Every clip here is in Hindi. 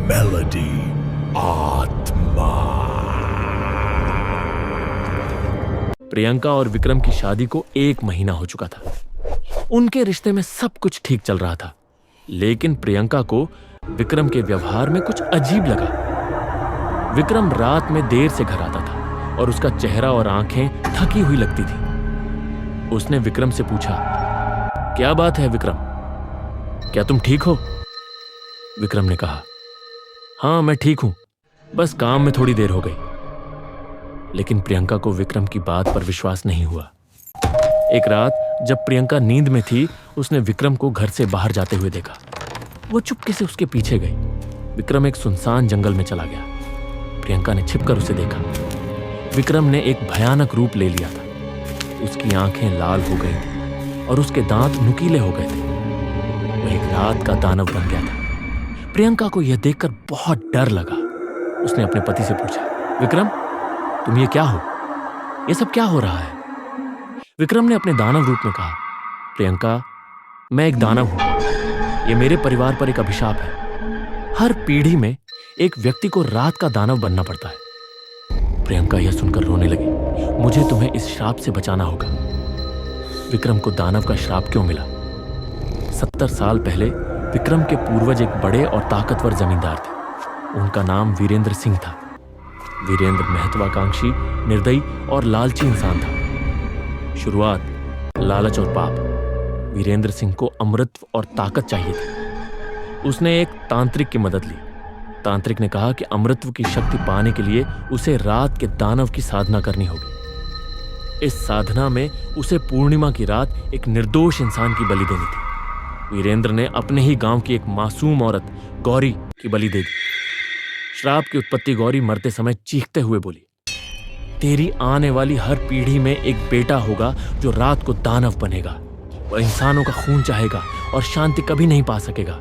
मेलोडी आत्मा। प्रियंका और विक्रम की शादी को 1 महीना हो चुका था। उनके रिश्ते में सब कुछ ठीक चल रहा था, लेकिन प्रियंका को विक्रम के व्यवहार में कुछ अजीब लगा। विक्रम रात में देर से घर आता था और उसका चेहरा और आंखें थकी हुई लगती थी। उसने विक्रम से पूछा, क्या बात है विक्रम, क्या तुम ठीक हो? विक्रम ने कहा, हाँ मैं ठीक हूं, बस काम में थोड़ी देर हो गई। लेकिन प्रियंका को विक्रम की बात पर विश्वास नहीं हुआ। एक रात जब प्रियंका नींद में थी, उसने विक्रम को घर से बाहर जाते हुए देखा। वो चुपके से उसके पीछे गई। विक्रम एक सुनसान जंगल में चला गया। प्रियंका ने छिपकर उसे देखा। विक्रम ने एक भयानक रूप ले लिया था। उसकी आंखें लाल हो गई थी और उसके दांत नुकीले हो गए थे। वो एक रात का दानव बन गया था। प्रियंका को यह देखकर बहुत डर लगा। उसने अपने पति से पूछा, विक्रम तुम ये क्या हो? ये सब क्या हो रहा है? विक्रम ने अपने दानव रूप में कहा, प्रियंका मैं एक दानव हूं। ये मेरे परिवार पर एक अभिशाप है। हर पीढ़ी में एक व्यक्ति को रात का दानव बनना पड़ता है। प्रियंका यह सुनकर रोने लगी। मुझे तुम्हें इस श्राप से बचाना होगा। विक्रम को दानव का श्राप क्यों मिला? 70 साल पहले विक्रम के पूर्वज एक बड़े और ताकतवर जमींदार थे। उनका नाम वीरेंद्र सिंह था। वीरेंद्र महत्वाकांक्षी, निर्दयी और लालची इंसान था। शुरुआत लालच और पाप। वीरेंद्र सिंह को अमृत और ताकत चाहिए थी। उसने एक तांत्रिक की मदद ली। तांत्रिक ने कहा कि अमृतत्व की शक्ति पाने के लिए उसे रात के दानव की साधना करनी होगी। इस साधना में उसे पूर्णिमा की रात एक निर्दोष इंसान की बलि देनी थी। वीरेंद्र ने अपने ही गांव की एक मासूम औरत गौरी की बलि दे दी। श्राप की उत्पत्ति गौरी मरते समय चीखते हुए बोली, तेरी आने वाली हर पीढ़ी में एक बेटा होगा जो रात को दानव बनेगा। वह इंसानों का खून चाहेगा और शांति कभी नहीं पा सकेगा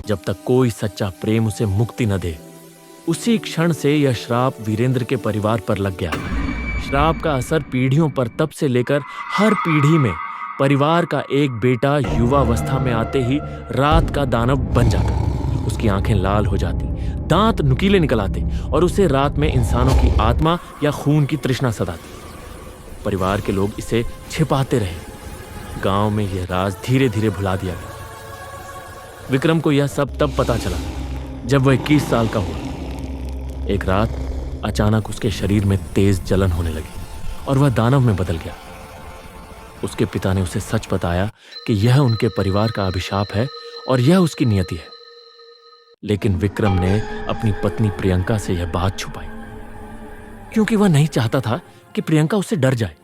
जब तक कोई सच्चा प्रेम उसे मुक्ति न दे। उसी क्षण से यह श्राप वीरेंद्र के परिवार पर लग गया। श्राप का असर पीढ़ियों पर तब से लेकर हर पीढ़ी में परिवार का एक बेटा युवावस्था में आते ही रात का दानव बन जाता। उसकी आंखें लाल हो जाती, दांत नुकीले निकल आते और उसे रात में इंसानों की आत्मा या खून की तृष्णा सताती। परिवार के लोग इसे छिपाते रहे। गांव में यह राज धीरे धीरे भुला दिया गया। विक्रम को यह सब तब पता चला जब वह 21 साल का हुआ। एक रात अचानक उसके शरीर में तेज जलन होने लगी और वह दानव में बदल गया। उसके पिता ने उसे सच बताया कि यह उनके परिवार का अभिशाप है और यह उसकी नियति है। लेकिन विक्रम ने अपनी पत्नी प्रियंका से यह बात छुपाई, क्योंकि वह नहीं चाहता था कि प्रियंका उससे डर जाए।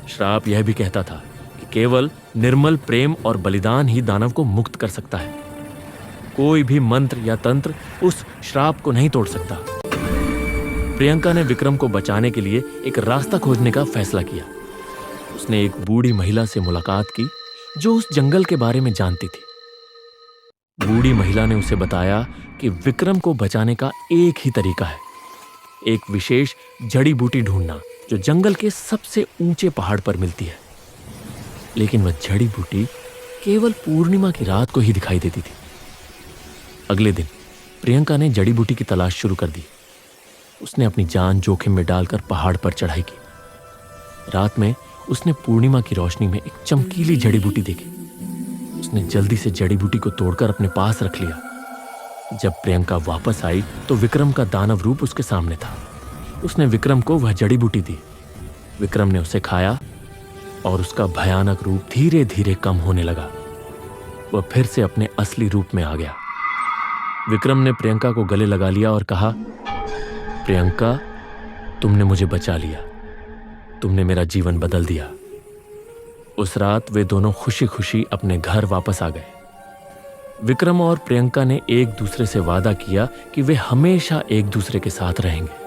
श्राप यह भी कहता था कि केवल निर्मल प्रेम और बलिदान ही दानव को मुक्त कर सकता है। कोई भी मंत्र या तंत्र उस श्राप को नहीं तोड़ सकता। प्रियंका ने विक्रम को बचाने के लिए एक रास्ता खोजने का फैसला किया। उसने एक बूढ़ी महिला से मुलाकात की जो उस जंगल के बारे में जानती थी। बूढ़ी महिला ने उसे बताया कि विक्रम को बचाने का एक ही तरीका है, एक विशेष जड़ी बूटी ढूंढना जो जंगल के सबसे ऊंचे पहाड़ पर मिलती है। लेकिन वह जड़ी बूटी केवल पूर्णिमा की रात को ही दिखाई देती थी। अगले दिन प्रियंका ने जड़ी बूटी की तलाश शुरू कर दी। उसने अपनी जान जोखिम में डालकर पहाड़ पर चढ़ाई की। रात में उसने पूर्णिमा की रोशनी में एक चमकीली जड़ी बूटी देखी। उसने जल्दी से जड़ी बूटी को तोड़कर अपने पास रख लिया। जब प्रियंका वापस आई तो विक्रम का दानव रूप उसके सामने था। उसने विक्रम को वह जड़ी बूटी दी। विक्रम ने उसे खाया और उसका भयानक रूप धीरे धीरे कम होने लगा। वह फिर से अपने असली रूप में आ गया। विक्रम ने प्रियंका को गले लगा लिया और कहा, प्रियंका तुमने मुझे बचा लिया, तुमने मेरा जीवन बदल दिया। उस रात वे दोनों खुशी खुशी अपने घर वापस आ गए। विक्रम और प्रियंका ने एक दूसरे से वादा किया कि वे हमेशा एक दूसरे के साथ रहेंगे।